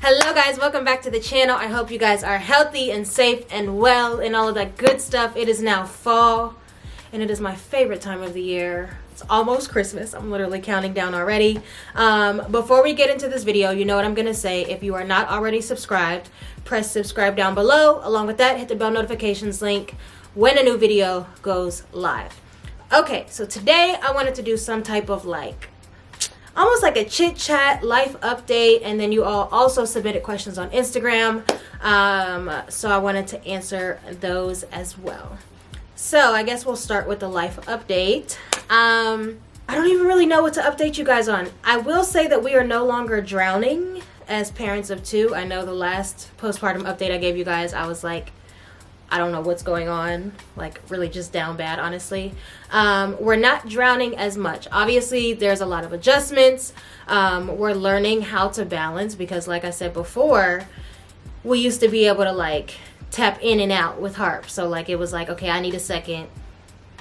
Hello guys, welcome back to the channel. I hope you guys are healthy and safe and well and all of that good stuff. It is now fall and it is my favorite time of the year. It's almost Christmas. I'm literally counting down already. Before we get into this video, you know what I'm gonna say. If you are not already subscribed, press subscribe down below. Along with that, hit the bell notifications link when a new video goes live. Okay, so today I wanted to do some type of almost like a chit chat life update, and then you all also submitted questions on Instagram, so I wanted to answer those as well. So I guess we'll start with the life update. I don't even really know what to update you guys on. I will say that we are no longer drowning as parents of two. I know the last postpartum update I gave you guys, I was like, I don't know what's going on, like really just down bad, honestly. We're not drowning as much. Obviously, there's a lot of adjustments. We're learning how to balance because like I said before, we used to be able to tap in and out with Harp. So it was like, okay, I need a second.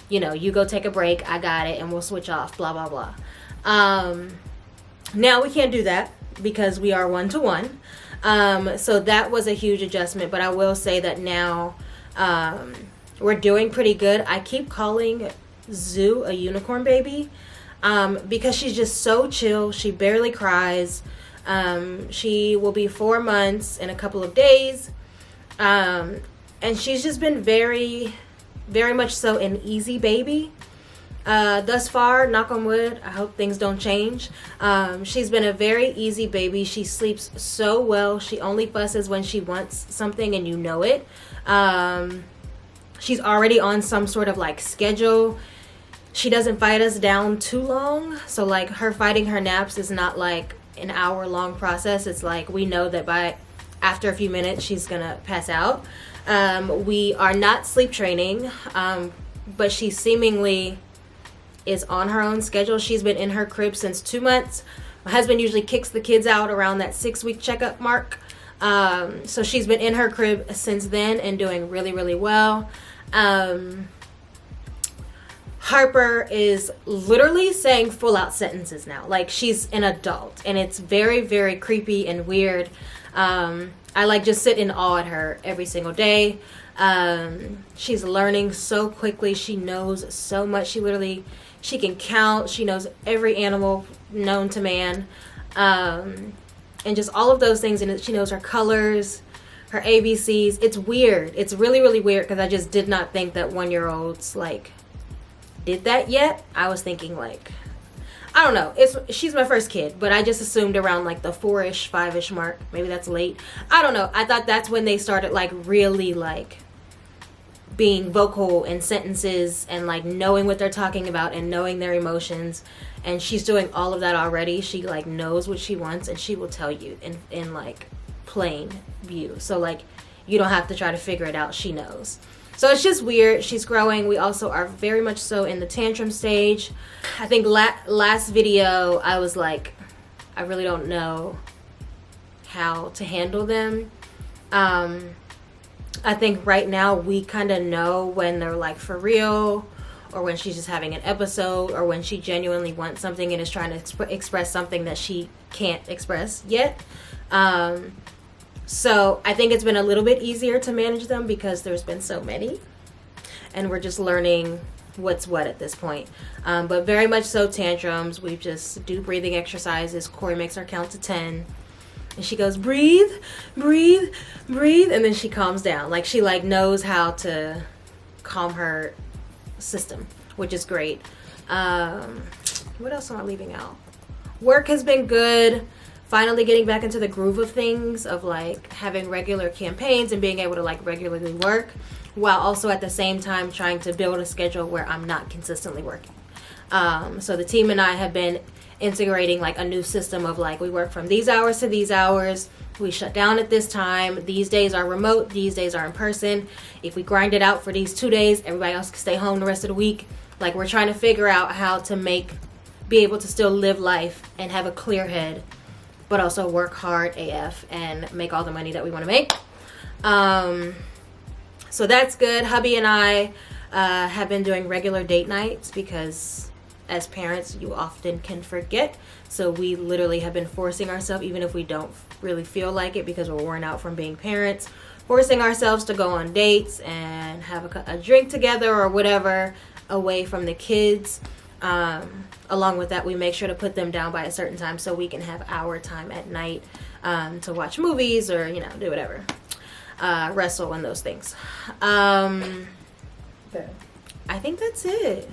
You know, you go take a break, I got it, and we'll switch off, blah, blah, blah. Now we can't do that because we are one-to-one. So that was a huge adjustment, but I will say that now we're doing pretty good. I keep calling Zoo a unicorn baby because she's just so chill. She barely cries. She will be 4 months in a couple of days, and she's just been very, very much so an easy baby thus far. Knock on wood, I hope things don't change. She's been a very easy baby. She sleeps so well. She only fusses when she wants something and you know it. She's already on some sort of schedule. She doesn't fight us down too long, so her fighting her naps is not an hour-long process. It's we know that after a few minutes she's gonna pass out. We are not sleep training, but she seemingly is on her own schedule. She's been in her crib since 2 months. My husband usually kicks the kids out around that 6-week checkup mark. So she's been in her crib since then and doing really, really well. Harper is literally saying full out sentences now. She's an adult, and it's very, very creepy and weird. I just sit in awe at her every single day. She's learning so quickly. She knows so much. She can count. She knows every animal known to man. And just all of those things. And she knows her colors, her ABCs. It's weird. It's really, really weird because I just did not think that 1-year-olds did that yet. I was thinking I don't know. She's my first kid, but I just assumed around the 4-ish, 5-ish mark. Maybe that's late. I don't know. I thought that's when they started really being vocal in sentences and knowing what they're talking about and knowing their emotions. And she's doing all of that already. She knows what she wants, and she will tell you in plain view. So you don't have to try to figure it out. She knows. So it's just weird. She's growing. We also are very much so in the tantrum stage. I think last video I was I really don't know how to handle them. I think right now we kind of know when they're for real, or when she's just having an episode, or when she genuinely wants something and is trying to express something that she can't express yet. So I think it's been a little bit easier to manage them because there's been so many, and we're just learning what's what at this point. But very much so tantrums. We just do breathing exercises. Corey makes her count to 10. And she goes, breathe, breathe, breathe. And then she calms down. She knows how to calm her system, which is great. What else am I leaving out? Work has been good. Finally getting back into the groove of things, of having regular campaigns and being able to regularly work, while also at the same time trying to build a schedule where I'm not consistently working. So the team and I have been integrating a new system of we work from these hours to these hours, we shut down at this time, these days are remote, these days are in person. If we grind it out for these 2 days, everybody else can stay home the rest of the week. We're trying to figure out how to be able to still live life and have a clear head, but also work hard AF and make all the money that we want to make. So that's good. Hubby and I have been doing regular date nights because as parents, you often can forget. So we literally have been forcing ourselves, even if we don't really feel like it because we're worn out from being parents, forcing ourselves to go on dates and have a drink together or whatever away from the kids. Along with that, we make sure to put them down by a certain time so we can have our time at night to watch movies or, do whatever. Wrestle and those things. I think that's it.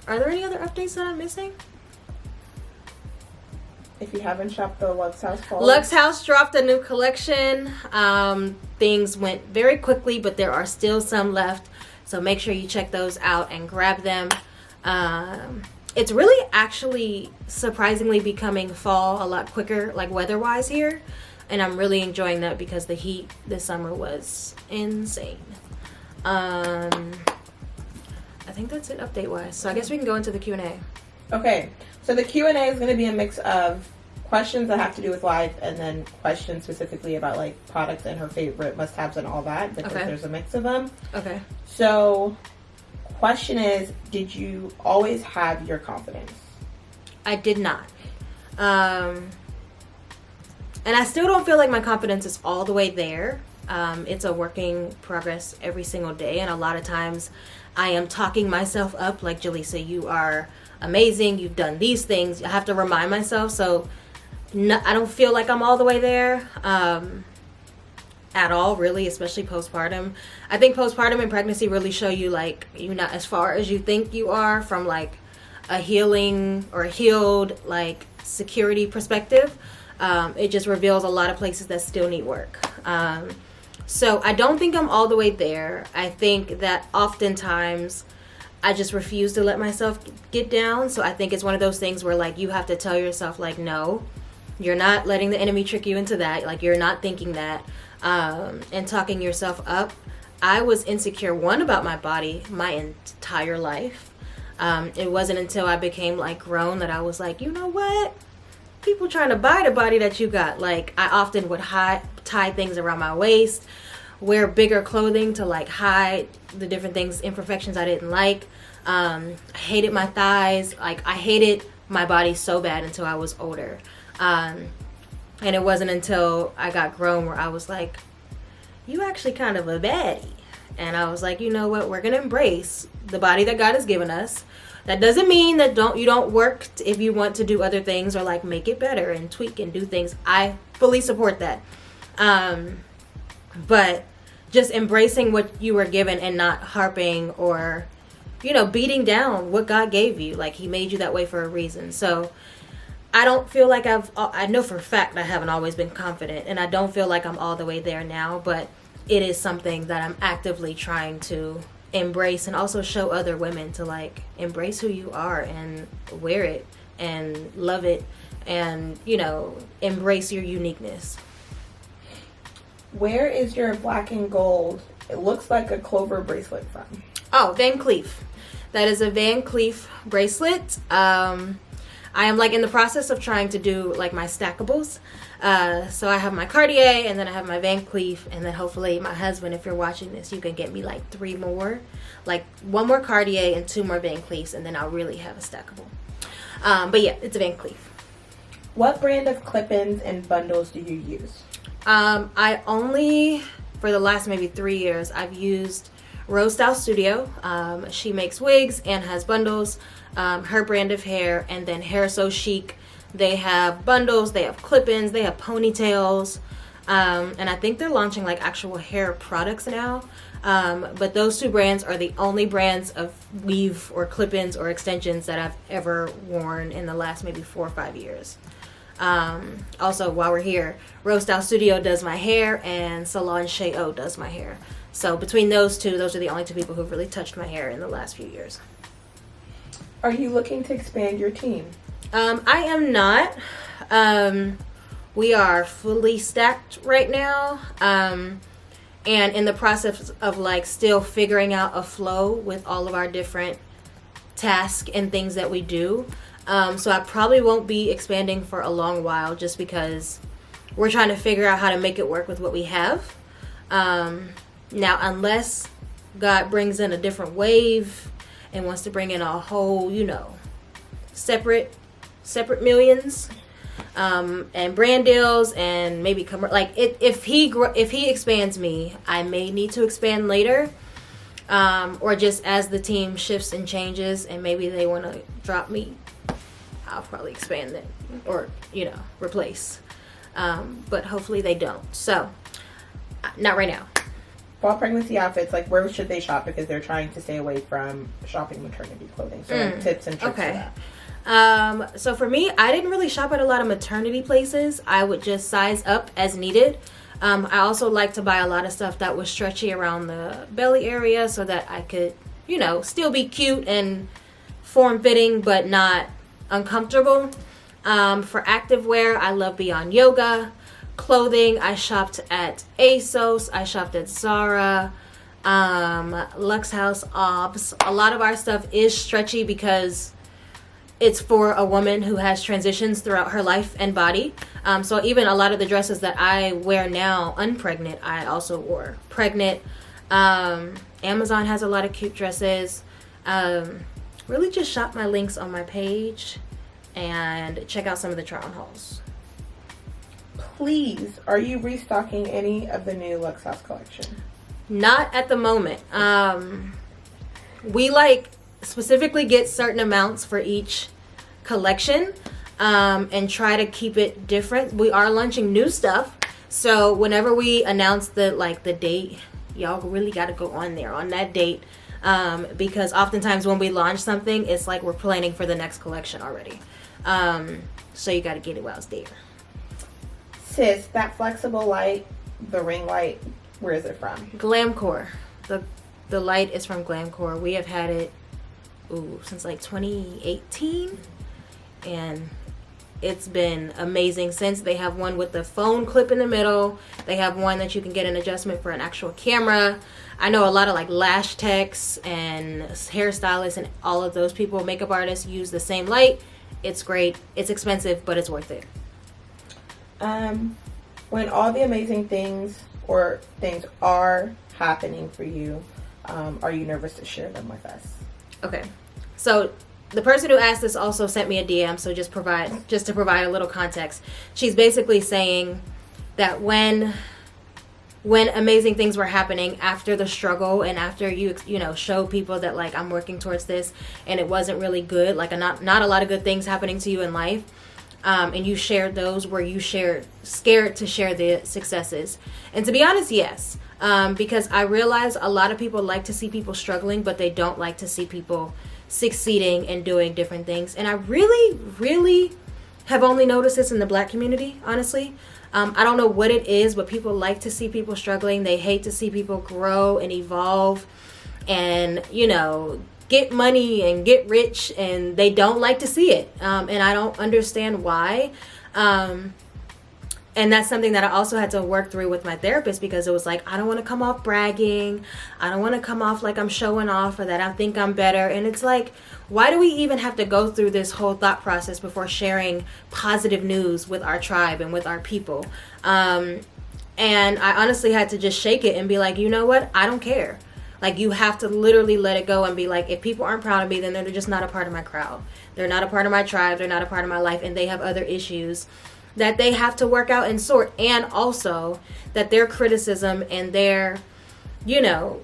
Are there any other updates that I'm missing? If you haven't shopped the Lux House fall. Lux House dropped a new collection. Things went very quickly, but there are still some left. So make sure you check those out and grab them. It's really actually surprisingly becoming fall a lot quicker, like weather-wise here. And I'm really enjoying that because the heat this summer was insane. I think that's it update-wise. So I guess we can go into the Q&A. Okay. So the Q&A is going to be a mix of questions that have to do with life and then questions specifically about like products and her favorite must-haves and all that because there's a mix of them. Okay. So question is, did you always have your confidence? I did not. And I still don't feel like my confidence is all the way there. It's a working progress every single day. And a lot of times I am talking myself up like, JaLisa, you are amazing. You've done these things. I have to remind myself. So I don't feel like I'm all the way there at all, really, especially postpartum. I think postpartum and pregnancy really show you like you're not as far as you think you are from like a healing or a healed like security perspective. It just reveals a lot of places that still need work. So I don't think I'm all the way there. I think that oftentimes I just refuse to let myself get down. So I think it's one of those things where like you have to tell yourself like, no, you're not letting the enemy trick you into that. Like you're not thinking that and talking yourself up. I was insecure, one, about my body my entire life. It wasn't until I became like grown that I was like, you know what? People trying to buy the body that you got. Like I often would tie things around my waist, wear bigger clothing to like hide the different things, imperfections I didn't like. I hated my thighs. Like I hated my body so bad until I was older. And it wasn't until I got grown where I was like, you actually kind of a baddie. And I was like, you know what? We're going to embrace the body that God has given us. That doesn't mean that you don't work if you want to do other things or like make it better and tweak and do things. I fully support that. But just embracing what you were given and not harping or, beating down what God gave you. Like he made you that way for a reason. So I don't feel like I know for a fact I haven't always been confident, and I don't feel like I'm all the way there now, but it is something that I'm actively trying to embrace and also show other women to like embrace who you are and wear it and love it and embrace your uniqueness. Where is your black and gold, it looks like a clover bracelet from? Oh, Van Cleef. That is a Van Cleef bracelet. I am like in the process of trying to do like my stackables. So I have my Cartier and then I have my Van Cleef, and then hopefully my husband, if you're watching this, you can get me like 3 more, like 1 more Cartier and 2 more Van Cleefs, and then I'll really have a stackable. But yeah, it's a Van Cleef. What brand of clip-ins and bundles do you use? I only, for the last maybe 3 years, I've used Rose Style Studio. She makes wigs and has bundles. Her brand of hair, and then Hair So Chic. They have bundles, they have clip-ins, they have ponytails, and I think they're launching like actual hair products now. But those 2 brands are the only brands of weave or clip-ins or extensions that I've ever worn in the last maybe 4 or 5 years. Also, while we're here, Rose Style Studio does my hair and Salon Chez O does my hair. So between those 2, those are the only 2 people who've really touched my hair in the last few years. Are you looking to expand your team? I am not. We are fully stacked right now. And in the process of like still figuring out a flow with all of our different tasks and things that we do. So I probably won't be expanding for a long while just because we're trying to figure out how to make it work with what we have. Now, unless God brings in a different wave and wants to bring in a whole, separate millions, and brand deals, and maybe if he expands me, I may need to expand later, or just as the team shifts and changes, and maybe they want to drop me, I'll probably expand them or replace. But hopefully they don't. So not right now. Fall pregnancy outfits, like where should they shop, because they're trying to stay away from shopping maternity clothing. So like tips and tricks for that. So for me, I didn't really shop at a lot of maternity places. I would just size up as needed. I also like to buy a lot of stuff that was stretchy around the belly area so that I could, still be cute and form-fitting but not uncomfortable. For activewear, I love Beyond Yoga. Clothing, I shopped at ASOS, I shopped at Zara, Lux House, Obs. A lot of our stuff is stretchy because it's for a woman who has transitions throughout her life and body. So even a lot of the dresses that I wear now, unpregnant, I also wore pregnant. Amazon has a lot of cute dresses. Really just shop my links on my page and check out some of the try on hauls. Please, are you restocking any of the new Lux House collection? Not at the moment. We specifically get certain amounts for each collection, and try to keep it different. We are launching new stuff, so whenever we announce the date, y'all really got to go on there on that date, because oftentimes when we launch something, it's like we're planning for the next collection already. So you got to get it while it's there. Sis, that flexible light, the ring light, where is it from? Glamcore. The light is from Glamcore. We have had it since 2018, and it's been amazing since. They have one with the phone clip in the middle. They have one that you can get an adjustment for an actual camera. I know a lot of lash techs and hairstylists and all of those people, makeup artists, use the same light. It's great. It's expensive, but it's worth it. When all the amazing things or things are happening for you, are you nervous to share them with us? Okay. So the person who asked this also sent me a DM, so just to provide a little context. She's basically saying that when amazing things were happening after the struggle and after you show people that I'm working towards this and it wasn't really good, not a lot of good things happening to you in life, and you shared those, where you scared to share the successes. And to be honest, yes, because I realize a lot of people like to see people struggling, but they don't like to see people succeeding and doing different things. And I really, really have only noticed this in the Black community, honestly. I don't know what it is, but people like to see people struggling. They hate to see people grow and evolve and, get money and get rich, and they don't like to see it. And I don't understand why. And that's something that I also had to work through with my therapist, because it was I don't want to come off bragging. I don't want to come off like I'm showing off or that I think I'm better. And it's why do we even have to go through this whole thought process before sharing positive news with our tribe and with our people? And I honestly had to just shake it and be you know what? I don't care. You have to literally let it go and be if people aren't proud of me, then they're just not a part of my crowd. They're not a part of my tribe. They're not a part of my life. And they have other issues that they have to work out and sort. And also that their criticism and their,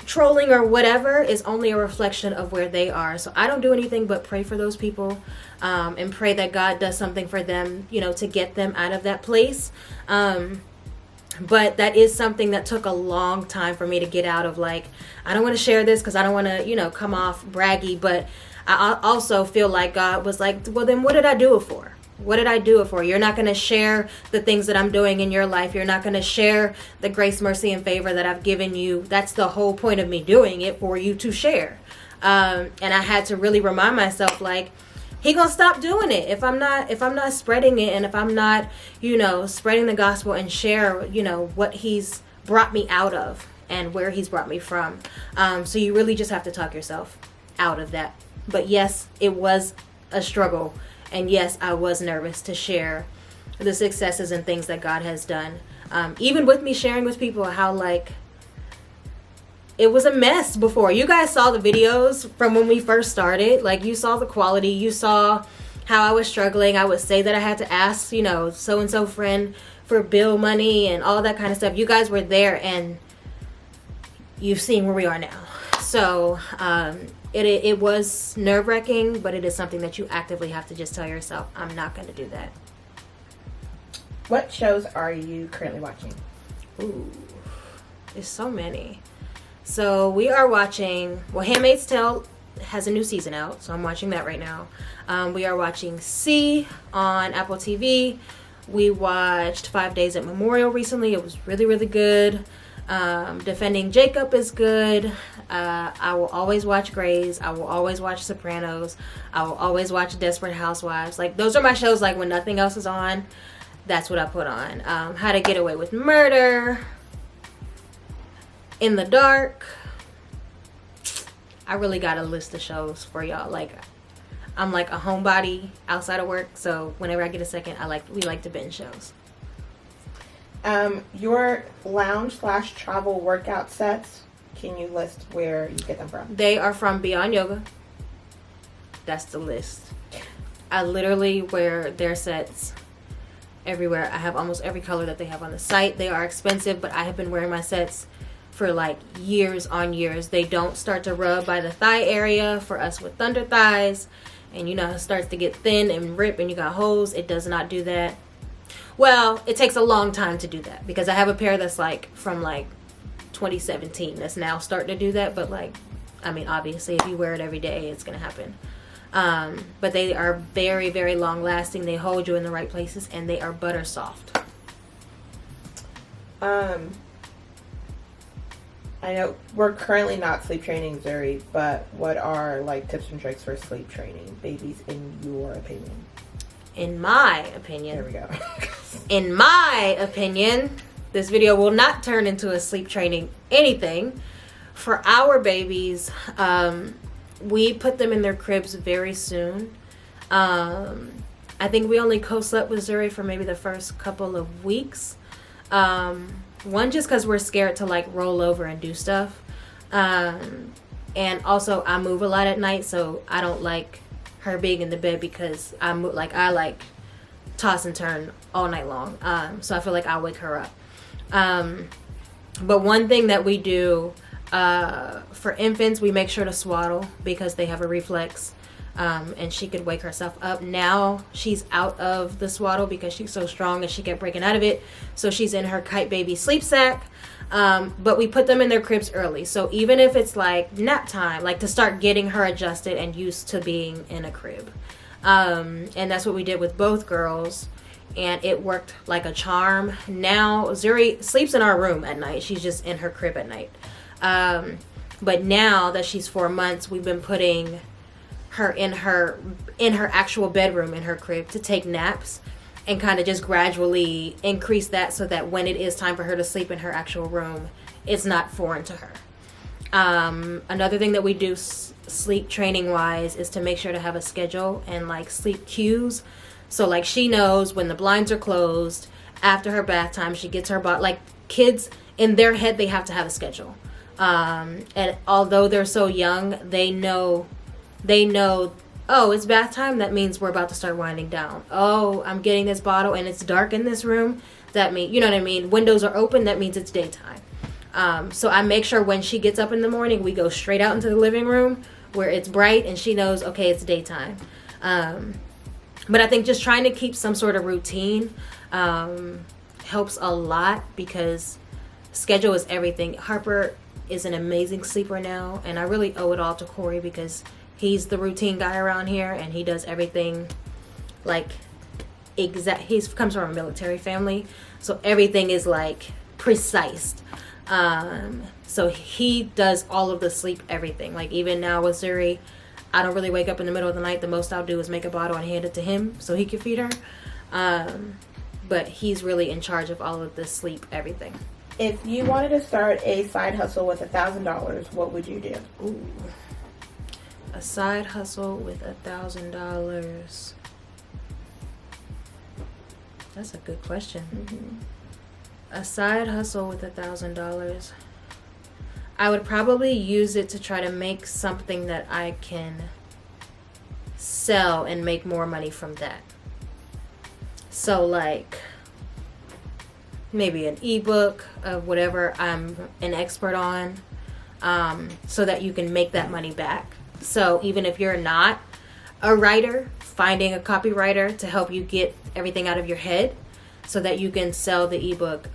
trolling or whatever is only a reflection of where they are. So I don't do anything but pray for those people, and pray that God does something for them, to get them out of that place. But that is something that took a long time for me to get out of. I don't want to share this because I don't want to, come off braggy. But I also feel like God was well, then what did I do it for? What did I do it for? You're not going to share the things that I'm doing in your life. You're not going to share the grace, mercy, and favor that I've given you. That's the whole point of me doing it, for you to share. And I had to really remind myself, he gonna stop doing it if I'm not spreading it, and if I'm not, spreading the gospel and share, what he's brought me out of and where he's brought me from. So you really just have to talk yourself out of that. But yes, it was a struggle, and yes, I was nervous to share the successes and things that God has done. Even with me sharing with people how it was a mess before. You guys saw the videos from when we first started. You saw the quality. You saw how I was struggling. I would say that I had to ask, you know, so-and-so friend for bill money and all that kind of stuff. You guys were there, and you've seen where we are now. So it was nerve-wracking, but it is something that you actively have to just tell yourself, I'm not going to do that. What shows are you currently watching? Ooh, there's so many. So we are watching, well, Handmaid's Tale has a new season out, so I'm watching that right now. We are watching C on Apple TV. We watched 5 Days at Memorial recently. It was really, really good. Defending Jacob is good. I will always watch Grey's. I will always watch Sopranos. I will always watch Desperate Housewives. Like, those are my shows, like, when nothing else is on. That's what I put on. How to Get Away with Murder. In the Dark. I really got a list of shows for y'all. Like, I'm like a homebody outside of work, so whenever I get a second, we like to binge shows. Your lounge/travel workout sets, can you list where you get them from? They are from Beyond Yoga. That's the list. I literally wear their sets everywhere. I have almost every color that they have on the site. They are expensive, but I have been wearing my sets for like years on years. They don't start to rub by the thigh area for us with thunder thighs, and you know, it starts to get thin and rip and you got holes. It does not do that. Well, it takes a long time to do that, because I have a pair that's like from like 2017 that's now starting to do that. But like, I mean, obviously if you wear it every day, it's gonna happen. But they are very, very long lasting. They hold you in the right places, and they are butter soft. I know we're currently not sleep training Zuri, but what are like tips and tricks for sleep training babies in your opinion? In my opinion. There we go. In my opinion, this video will not turn into a sleep training anything. For our babies, we put them in their cribs very soon. I think we only co-slept with Zuri for maybe the first couple of weeks. One, just because we're scared to like roll over and do stuff. And also I move a lot at night, so I don't like her being in the bed, because I like toss and turn all night long. So I feel like I'll wake her up. But one thing that we do for infants, we make sure to swaddle, because they have a reflex. And she could wake herself up. Now she's out of the swaddle because she's so strong and she kept breaking out of it. So she's in her kite baby sleep sack. But we put them in their cribs early. So even if it's like nap time, like to start getting her adjusted and used to being in a crib. And that's what we did with both girls. And it worked like a charm. Now Zuri sleeps in our room at night. She's just in her crib at night. But now that she's 4 months, we've been putting her in her actual bedroom in her crib to take naps, and kind of just gradually increase that, so that when it is time for her to sleep in her actual room, it's not foreign to her. Another thing that we do sleep training wise is to make sure to have a schedule and like sleep cues. So like, she knows when the blinds are closed, after her bath time, she gets her like kids in their head, they have to have a schedule. And although they're so young, they know, oh, it's bath time. That means we're about to start winding down. Oh, I'm getting this bottle and it's dark in this room. That means, you know what I mean? Windows are open. That means it's daytime. So I make sure when she gets up in the morning, we go straight out into the living room where it's bright and she knows, okay, it's daytime. But I think just trying to keep some sort of routine helps a lot, because schedule is everything. Harper is an amazing sleeper now, and I really owe it all to Corey, because he's the routine guy around here, and he does everything like exact. He comes from a military family, so everything is like precise. So he does all of the sleep everything. Like even now with Zuri, I don't really wake up in the middle of the night. The most I'll do is make a bottle and hand it to him so he can feed her. But he's really in charge of all of the sleep everything. If you wanted to start a side hustle with $1,000, what would you do? Ooh. A side hustle with $1,000. That's a good question. Mm-hmm. A side hustle with $1,000. I would probably use it to try to make something that I can sell and make more money from that. So like maybe an ebook of whatever I'm an expert on, so that you can make that money back. So even if you're not a writer, finding a copywriter to help you get everything out of your head so that you can sell the ebook.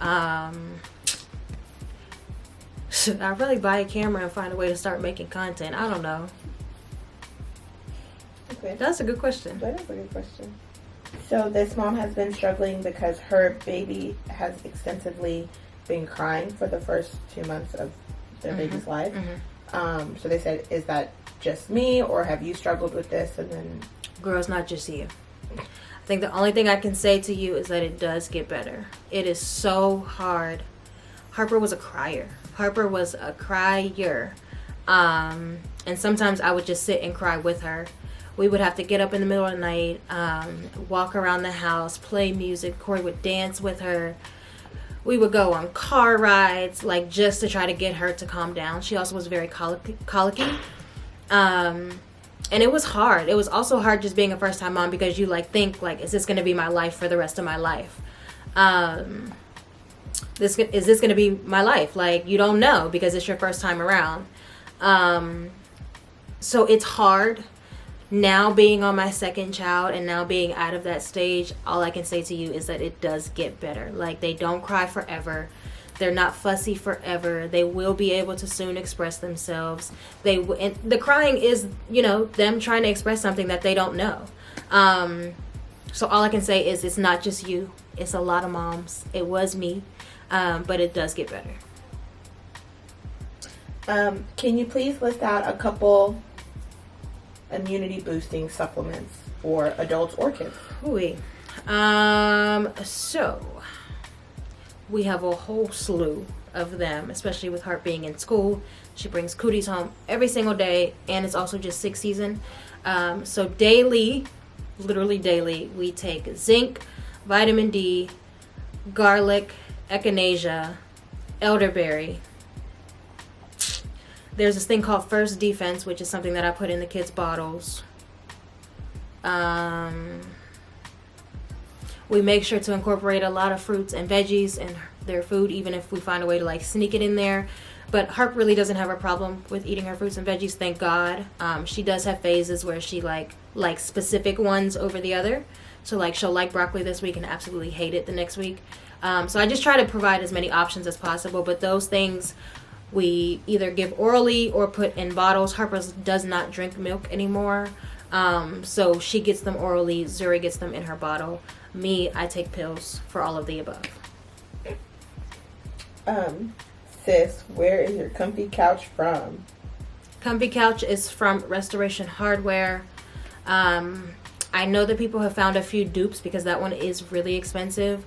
Should I really buy a camera and find a way to start making content? I don't know. Okay. That's a good question. That is a good question. So this mom has been struggling because her baby has extensively been crying for the first 2 months of their baby's life. So they said, is that just me, or have you struggled with this? And then, girl, it's not just you. I think the only thing I can say to you is that it does get better. It is so hard. Harper was a crier. And sometimes I would just sit and cry with her. We would have to get up in the middle of the night, walk around the house, play music. Corey would dance with her. We would go on car rides, like, just to try to get her to calm down. She also was very colicky. And it was hard. It was also hard just being a first-time mom, because you like think like, is this going to be my life for the rest of my life? Is this going to be my life? Like, you don't know, because it's your first time around. So it's hard. Now being on my second child and now being out of that stage, all I can say to you is that it does get better. Like, they don't cry forever. They're not fussy forever. They will be able to soon express themselves. And the crying is, them trying to express something that they don't know. So all I can say is it's not just you. It's a lot of moms. It was me. But it does get better. Can you please list out a couple immunity boosting supplements for adults or kids? So we have a whole slew of them, especially with Hart being in school. She brings cooties home every single day, and it's also just 6 season. So daily, literally daily, we take zinc, vitamin D, garlic, echinacea, elderberry. There's this thing called First Defense, which is something that I put in the kids' bottles. We make sure to incorporate a lot of fruits and veggies in their food, even if we find a way to like sneak it in there. But Harp really doesn't have a problem with eating her fruits and veggies, thank God. She does have phases where she likes specific ones over the other. So like she'll like broccoli this week and absolutely hate it the next week. So I just try to provide as many options as possible. But those things we either give orally or put in bottles. Harper does not drink milk anymore. So she gets them orally. Zuri gets them in her bottle. Me, I take pills for all of the above. Sis, where is your comfy couch from? Comfy couch is from Restoration Hardware. I know that people have found a few dupes because that one is really expensive.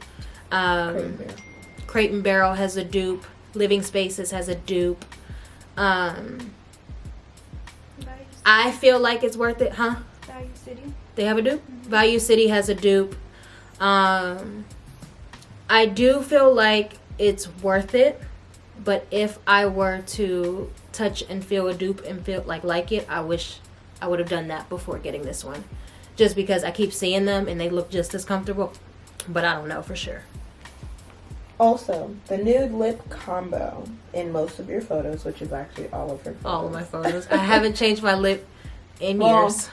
Crate and Barrel has a dupe. Living Spaces has a dupe. I feel like it's worth it, huh? Value City. They have a dupe? Mm-hmm. Value City has a dupe. I do feel like it's worth it, but if I were to touch and feel a dupe and feel like it, I wish I would have done that before getting this one. Just because I keep seeing them and they look just as comfortable, but I don't know for sure. Also, the nude lip combo in most of your photos, which is actually all of her photos. All of my photos. I haven't changed my lip in years.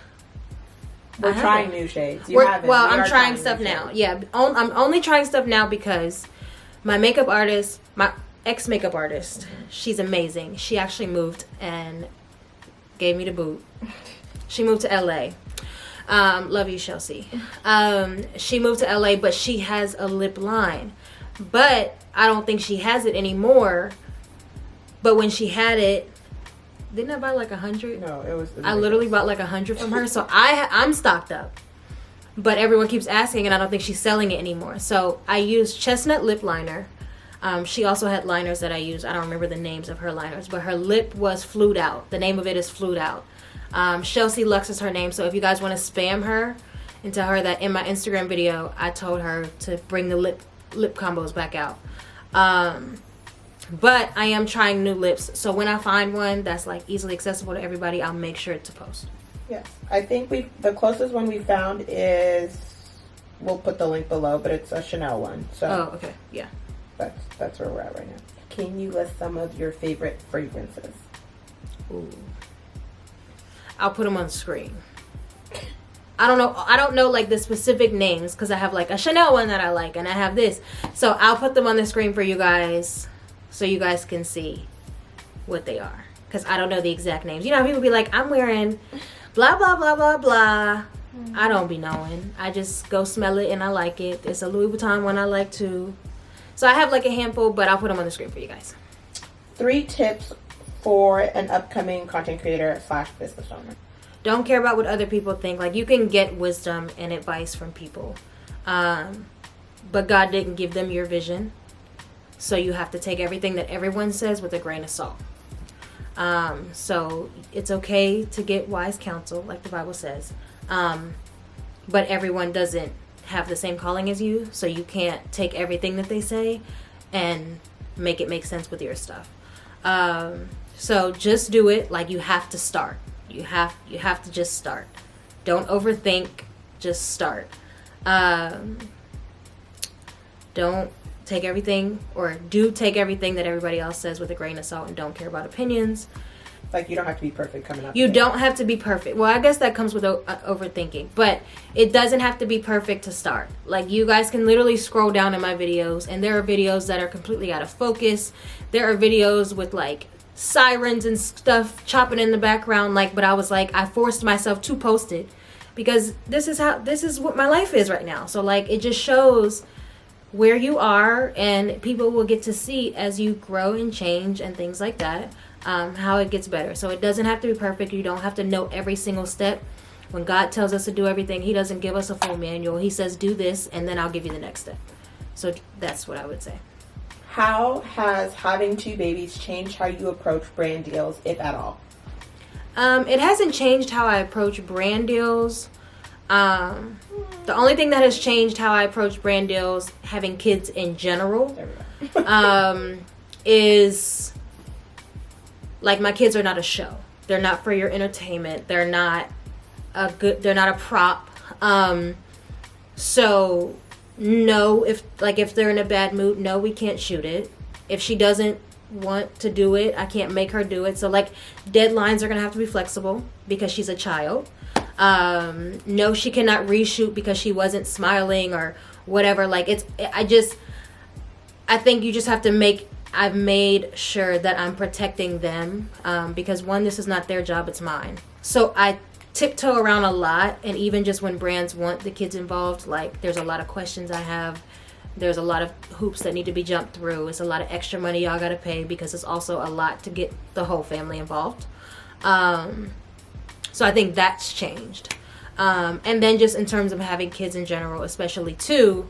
We're trying new shades. I'm trying stuff now. Yeah, I'm only trying stuff now because my makeup artist, my ex-makeup artist, she's amazing. She actually moved and gave me the boot. She moved to LA. Love you, Chelsea. She moved to LA, but she has a lip line. But I don't think she has it anymore. But when she had it, didn't I buy like 100? No, it was. I literally bought like 100 from her. So I'm stocked up. But everyone keeps asking, and I don't think she's selling it anymore. So I used Chestnut Lip Liner. She also had liners that I used. I don't remember the names of her liners. But her lip was Flued Out. The name of it is Flued Out. Chelsea Lux is her name. So if you guys want to spam her and tell her that in my Instagram video, I told her to bring the lip combos back out. But I am trying new lips, so when I find one that's like easily accessible to everybody, I'll make sure to post. Yes. I think the closest one we found is, we'll put the link below, but it's a Chanel one. So oh, okay. Yeah. That's where we're at right now. Can you list some of your favorite fragrances? Ooh. I'll put them on the screen. I don't know like the specific names because I have like a Chanel one that I like and I have this. So I'll put them on the screen for you guys so you guys can see what they are. Because I don't know the exact names. You know how people be like, I'm wearing blah, blah, blah, blah, blah. I don't be knowing. I just go smell it and I like it. It's a Louis Vuitton one I like too. So I have like a handful, but I'll put them on the screen for you guys. 3 tips for an upcoming content creator / business owner. Don't care about what other people think. Like, you can get wisdom and advice from people. But God didn't give them your vision. So you have to take everything that everyone says with a grain of salt. So it's okay to get wise counsel, like the Bible says. But everyone doesn't have the same calling as you. So you can't take everything that they say and make it make sense with your stuff. So just do it. Like, you have to start. You have to just start. Don't overthink. Just start. Don't take everything, or do take everything that everybody else says with a grain of salt, and don't care about opinions. Like, you don't have to be perfect coming up. You don't have to be perfect. Well, I guess that comes with overthinking, but it doesn't have to be perfect to start. Like, you guys can literally scroll down in my videos, and there are videos that are completely out of focus. There are videos with like sirens and stuff chopping in the background, like, but I was like, I forced myself to post it because this is what my life is right now. So like, it just shows where you are, and people will get to see as you grow and change and things like that, how it gets better. So it doesn't have to be perfect. You don't have to know every single step. When God tells us to do everything, he doesn't give us a full manual. He says, do this, and then I'll give you the next step. So that's what I would say. How has having 2 babies changed how you approach brand deals, if at all? It hasn't changed how I approach brand deals. The only thing that has changed how I approach brand deals, having kids in general, is like, my kids are not a show. They're not for your entertainment. They're not a prop. So no, if they're in a bad mood, no, we can't shoot it. If she doesn't want to do it, I can't make her do it. So like, deadlines are gonna have to be flexible because she's a child. No, she cannot reshoot because she wasn't smiling or whatever. Like, I think you just have to I've made sure that I'm protecting them, because one, this is not their job, it's mine. So I tiptoe around a lot, and even just when brands want the kids involved, like, there's a lot of questions I have. There's a lot of hoops that need to be jumped through. It's a lot of extra money y'all gotta pay because it's also a lot to get the whole family involved. So I think that's changed. And then just in terms of having kids in general, especially 2,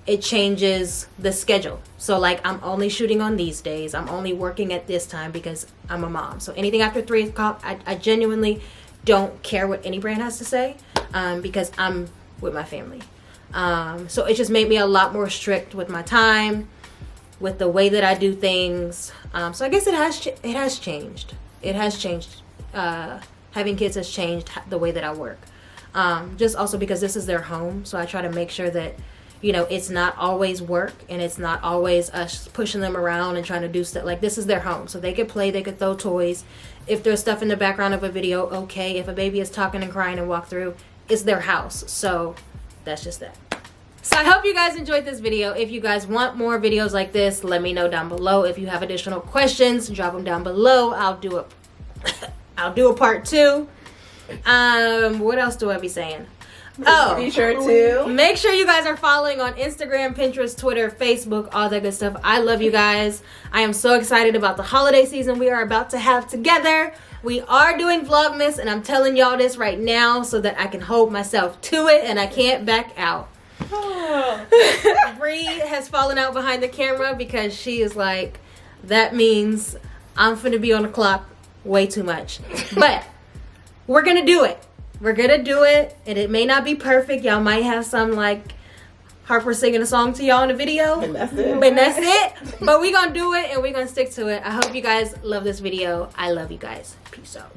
it changes the schedule. So like, I'm only shooting on these days. I'm only working at this time because I'm a mom. So anything after 3 o'clock, I genuinely don't care what any brand has to say, because I'm with my family. So it just made me a lot more strict with my time, with the way that I do things. So I guess it has changed. It has changed. Having kids has changed the way that I work. Just also because this is their home. So I try to make sure that, it's not always work, and it's not always us pushing them around and trying to do stuff. Like, this is their home. So they could play, they could throw toys. If there's stuff in the background of a video, okay. If a baby is talking and crying and walk through, it's their house. So that's just that. So I hope you guys enjoyed this video. If you guys want more videos like this, let me know down below. If you have additional questions, drop them down below. I'll do a part 2. What else do I be saying? Oh, be sure to make sure you guys are following on Instagram, Pinterest, Twitter, Facebook, all that good stuff. I love you guys. I am so excited about the holiday season we are about to have together. We are doing Vlogmas, and I'm telling y'all this right now so that I can hold myself to it and I can't back out. Bree has fallen out behind the camera because she is like, that means I'm finna be on the clock way too much. But we're gonna do it. We're gonna do it, and it may not be perfect. Y'all might have some like Harper singing a song to y'all in the video. And that's it. But we gonna do it, and we're gonna stick to it. I hope you guys love this video. I love you guys. Peace out.